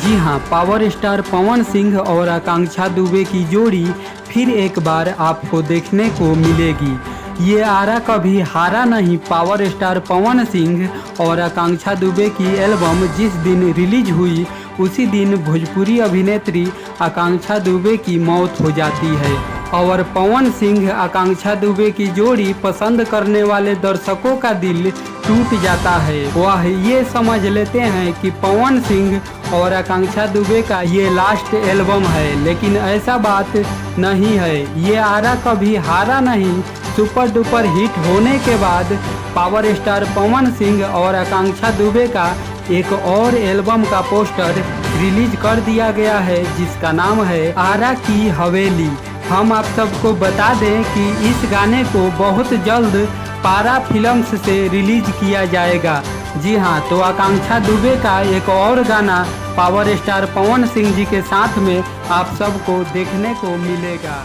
जी हाँ, power star Pawan Singh और आकांक्षा दुबे की जोड़ी फिर एक बार आपको देखने को मिलेगी। ये आरा कभी हारा नहीं। पावर स्टार पवन सिंह और आकांक्षा दुबे की एल्बम जिस दिन रिलीज हुई उसी दिन भोजपुरी अभिनेत्री आकांक्षा दुबे की मौत हो जाती है और पवन सिंह आकांक्षा दुबे की जोड़ी पसंद करने वाले दर्शकों का दिल टूट जाता है। वह ये समझ लेते हैं कि पवन सिंह और आकांक्षा दुबे का ये लास्ट एल्बम है, लेकिन ऐसा बात नहीं है। ये आरा कभी हारा नहीं। सुपर डुपर हिट होने के बाद पावर स्टार पवन सिंह और आकांक्षा दुबे का एक और एल्बम का पोस्टर रिलीज कर दिया गया है, जिसका नाम है आरा की हवेली। हम आप सबको बता दें कि इस गाने को बहुत जल्द पारा फिल्म्स से रिलीज किया जाएगा। जी हाँ, तो आकांक्षा दुबे का एक और गाना पावर स्टार पवन सिंह जी के साथ में आप सबको देखने को मिलेगा।